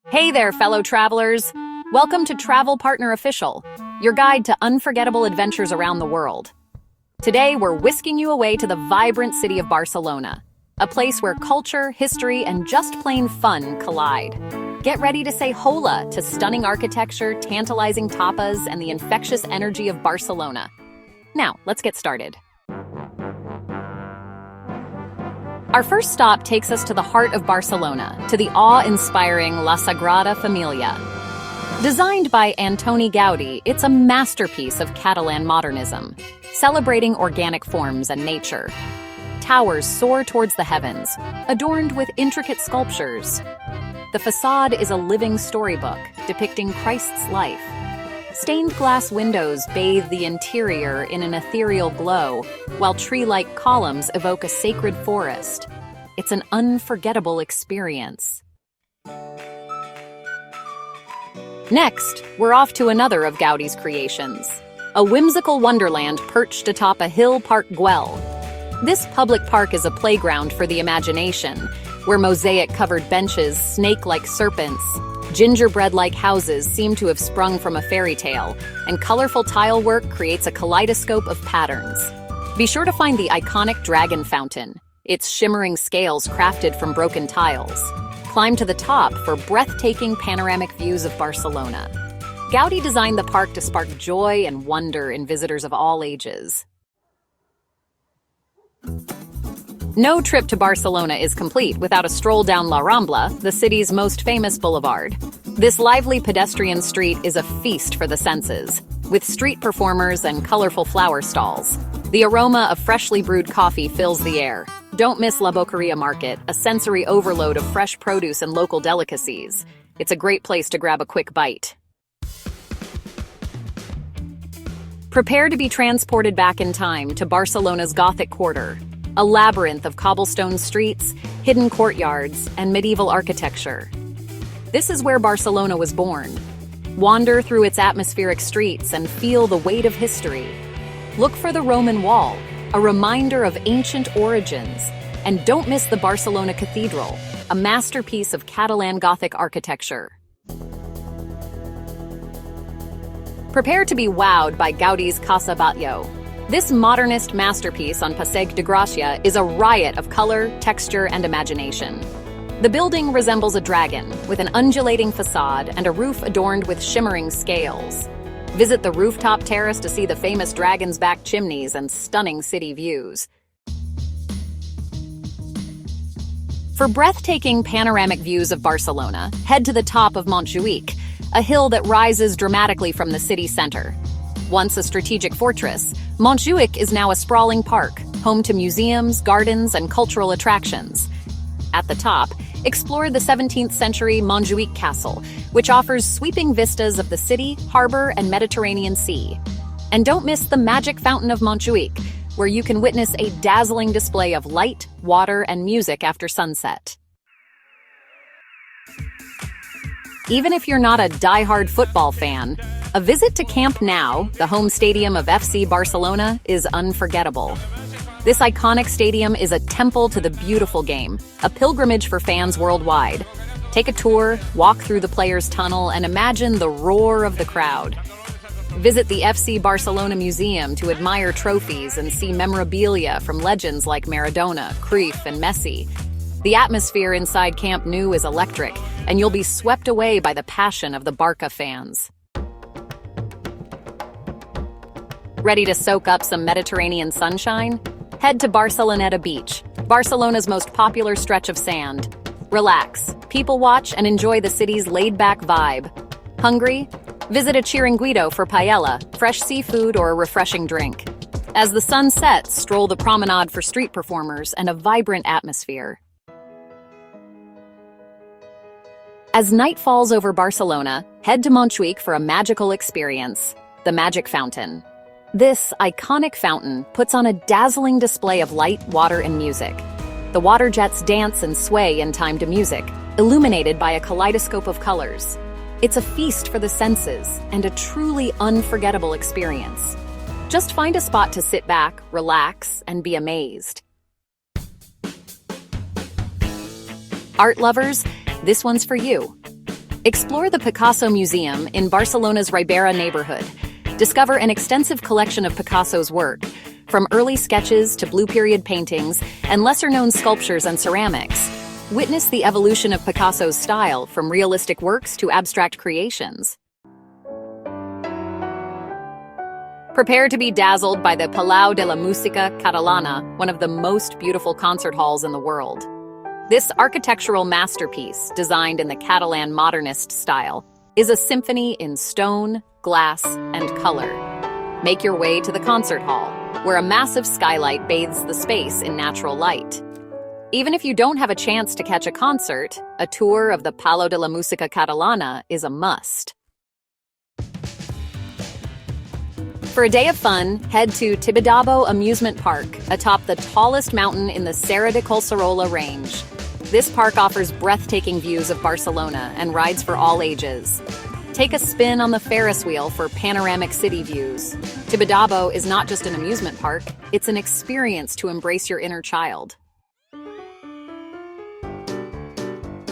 Hey there, fellow travelers! Welcome to Travel Partner Official, your guide to unforgettable adventures around the world. Today, we're whisking you away to the vibrant city of Barcelona, a place where culture, history, and just plain fun collide. Get ready to say hola to stunning architecture, tantalizing tapas, and the infectious energy of Barcelona. Now, let's get started. Our first stop takes us to the heart of Barcelona, to the awe-inspiring La Sagrada Familia. Designed by Antoni Gaudí, it's a masterpiece of Catalan modernism, celebrating organic forms and nature. Towers soar towards the heavens, adorned with intricate sculptures. The facade is a living storybook depicting Christ's life. Stained glass windows bathe the interior in an ethereal glow, while tree-like columns evoke a sacred forest. It's an unforgettable experience. Next, we're off to another of Gaudí's creations, a whimsical wonderland perched atop a hill Park Güell. This public park is a playground for the imagination, where mosaic-covered benches, snake-like serpents, gingerbread-like houses seem to have sprung from a fairy tale, and colorful tile work creates a kaleidoscope of patterns. Be sure to find the iconic dragon fountain, its shimmering scales crafted from broken tiles. Climb to the top for breathtaking panoramic views of Barcelona. Gaudí designed the park to spark joy and wonder in visitors of all ages. No trip to Barcelona is complete without a stroll down La Rambla, the city's most famous boulevard. This lively pedestrian street is a feast for the senses, with street performers and colorful flower stalls. The aroma of freshly brewed coffee fills the air. Don't miss La Boqueria Market, a sensory overload of fresh produce and local delicacies. It's a great place to grab a quick bite. Prepare to be transported back in time to Barcelona's Gothic quarter, a labyrinth of cobblestone streets, hidden courtyards, and medieval architecture. This is where Barcelona was born. Wander through its atmospheric streets and feel the weight of history. Look for the Roman Wall, a reminder of ancient origins. And don't miss the Barcelona Cathedral, a masterpiece of Catalan Gothic architecture. Prepare to be wowed by Gaudí's Casa Batlló. This modernist masterpiece on Passeig de Gràcia is a riot of color, texture, and imagination. The building resembles a dragon, with an undulating facade and a roof adorned with shimmering scales. Visit the rooftop terrace to see the famous dragon's back chimneys and stunning city views. For breathtaking panoramic views of Barcelona, head to the top of Montjuïc, a hill that rises dramatically from the city center. Once a strategic fortress, Montjuïc is now a sprawling park, home to museums, gardens, and cultural attractions. At the top, explore the 17th century Montjuïc Castle, which offers sweeping vistas of the city, harbor, and Mediterranean Sea. And don't miss the magic fountain of Montjuïc, where you can witness a dazzling display of light, water, and music after sunset. Even if you're not a die-hard football fan, a visit to Camp Nou, the home stadium of FC Barcelona, is unforgettable. This iconic stadium is a temple to the beautiful game, a pilgrimage for fans worldwide. Take a tour, walk through the players' tunnel, and imagine the roar of the crowd. Visit the FC Barcelona Museum to admire trophies and see memorabilia from legends like Maradona, Cruyff, and Messi. The atmosphere inside Camp Nou is electric, and you'll be swept away by the passion of the Barca fans. Ready to soak up some Mediterranean sunshine? Head to Barceloneta Beach, Barcelona's most popular stretch of sand. Relax, people watch, and enjoy the city's laid-back vibe. Hungry? Visit a chiringuito for paella, fresh seafood, or a refreshing drink. As the sun sets, stroll the promenade for street performers and a vibrant atmosphere. As night falls over Barcelona, head to Montjuïc for a magical experience, the Magic Fountain. This iconic fountain puts on a dazzling display of light, water, and music. The water jets dance and sway in time to music, illuminated by a kaleidoscope of colors. It's a feast for the senses and a truly unforgettable experience. Just find a spot to sit back, relax, and be amazed. Art lovers, This one's for you. Explore the Picasso Museum in Barcelona's Ribera neighborhood. Discover an extensive collection of Picasso's work, from early sketches to blue period paintings and lesser-known sculptures and ceramics. Witness the evolution of Picasso's style from realistic works to abstract creations. Prepare to be dazzled by the Palau de la Música Catalana, one of the most beautiful concert halls in the world. This architectural masterpiece, designed in the Catalan Modernist style, is a symphony in stone, glass, and color. Make your way to the concert hall, where a massive skylight bathes the space in natural light. Even if you don't have a chance to catch a concert, a tour of the Palau de la Música Catalana is a must. For a day of fun, head to Tibidabo Amusement Park, atop the tallest mountain in the Serra de Collserola range. This park offers breathtaking views of Barcelona and rides for all ages. Take a spin on the Ferris wheel for panoramic city views. Tibidabo is not just an amusement park, it's an experience to embrace your inner child.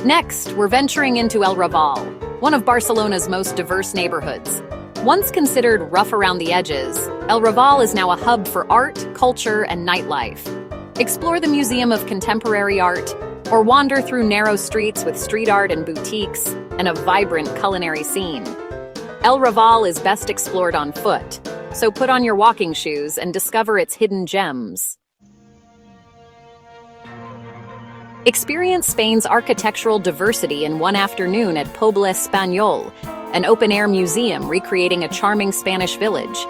Next, we're venturing into El Raval, one of Barcelona's most diverse neighborhoods. Once considered rough around the edges, El Raval is now a hub for art, culture, and nightlife. Explore the Museum of Contemporary Art, or wander through narrow streets with street art and boutiques, and a vibrant culinary scene. El Raval is best explored on foot, so put on your walking shoes and discover its hidden gems. Experience Spain's architectural diversity in one afternoon at Poble Español, an open-air museum recreating a charming Spanish village.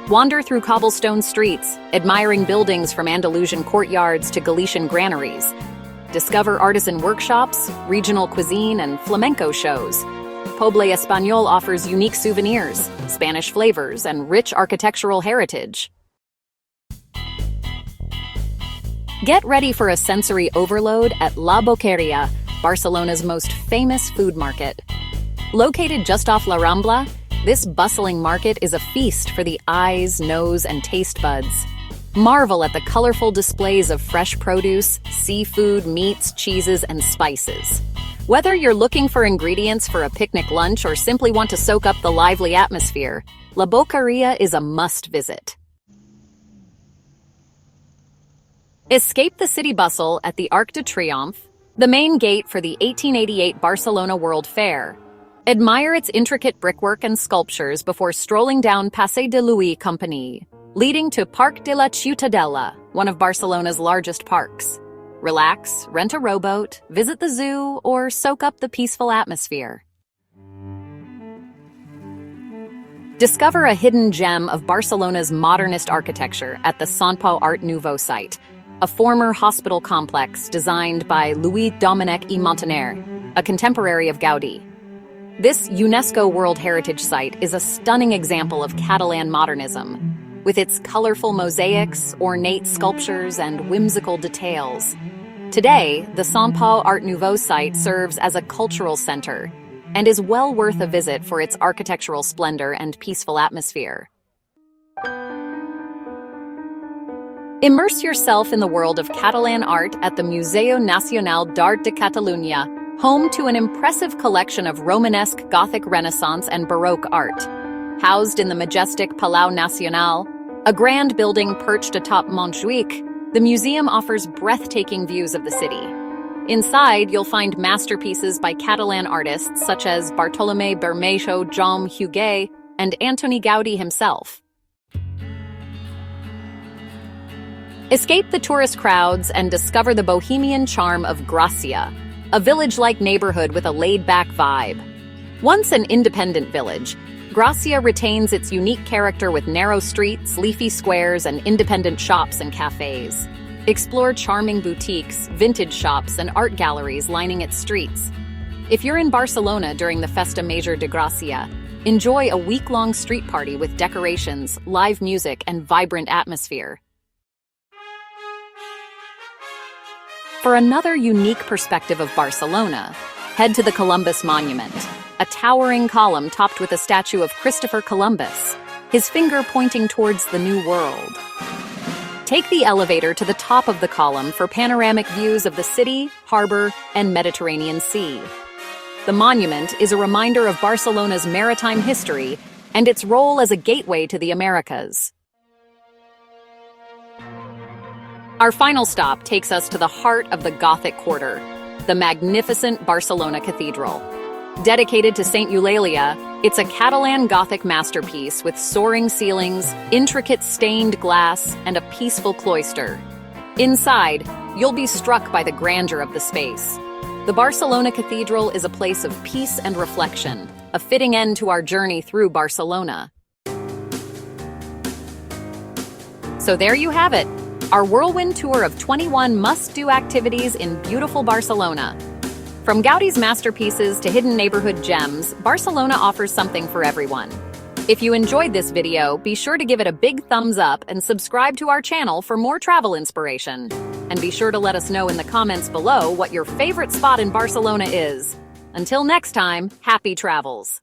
Wander through cobblestone streets, admiring buildings from Andalusian courtyards to Galician granaries. Discover artisan workshops, regional cuisine, and flamenco shows. Poble Español offers unique souvenirs, Spanish flavors, and rich architectural heritage. Get ready for a sensory overload at La Boqueria, Barcelona's most famous food market. Located just off La Rambla, this bustling market is a feast for the eyes, nose, and taste buds. Marvel at the colorful displays of fresh produce, seafood, meats, cheeses, and spices. Whether you're looking for ingredients for a picnic lunch or simply want to soak up the lively atmosphere, La Boqueria is a must-visit. Escape the city bustle at the Arc de Triomphe, the main gate for the 1888 Barcelona World Fair. Admire its intricate brickwork and sculptures before strolling down Passeig de Louis Company, leading to Parc de la Ciutadella, one of Barcelona's largest parks. Relax, rent a rowboat, visit the zoo, or soak up the peaceful atmosphere. Discover a hidden gem of Barcelona's modernist architecture at the Sant Pau Art Nouveau site, a former hospital complex designed by Louis Domènech i Montaner, a contemporary of Gaudí. This UNESCO World Heritage Site is a stunning example of Catalan modernism, with its colorful mosaics, ornate sculptures, and whimsical details. Today, the Sant Pau Art Nouveau site serves as a cultural center and is well worth a visit for its architectural splendor and peaceful atmosphere. Immerse yourself in the world of Catalan art at the Museu Nacional d'Art de Catalunya, home to an impressive collection of Romanesque, Gothic Renaissance, and Baroque art. Housed in the majestic Palau Nacional, a grand building perched atop Montjuïc, the museum offers breathtaking views of the city. Inside, you'll find masterpieces by Catalan artists such as Bartolomé Bermejo, Jaume Huguet, and Antoni Gaudí himself. Escape the tourist crowds and discover the bohemian charm of Gràcia, a village-like neighborhood with a laid-back vibe. Once an independent village, Gràcia retains its unique character with narrow streets, leafy squares, and independent shops and cafes. Explore charming boutiques, vintage shops, and art galleries lining its streets. If you're in Barcelona during the Festa Major de Gràcia, enjoy a week-long street party with decorations, live music, and vibrant atmosphere. For another unique perspective of Barcelona, head to the Columbus Monument, a towering column topped with a statue of Christopher Columbus, his finger pointing towards the New World. Take the elevator to the top of the column for panoramic views of the city, harbor, and Mediterranean Sea. The monument is a reminder of Barcelona's maritime history and its role as a gateway to the Americas. Our final stop takes us to the heart of the Gothic Quarter, the magnificent Barcelona Cathedral. Dedicated to Saint Eulalia, it's a Catalan Gothic masterpiece with soaring ceilings, intricate stained glass, and a peaceful cloister. Inside, you'll be struck by the grandeur of the space. The Barcelona Cathedral is a place of peace and reflection, a fitting end to our journey through Barcelona. So there you have it, our whirlwind tour of 21 must-do activities in beautiful Barcelona. From Gaudí's masterpieces to hidden neighborhood gems, Barcelona offers something for everyone. If you enjoyed this video, be sure to give it a big thumbs up and subscribe to our channel for more travel inspiration. And be sure to let us know in the comments below what your favorite spot in Barcelona is. Until next time, happy travels!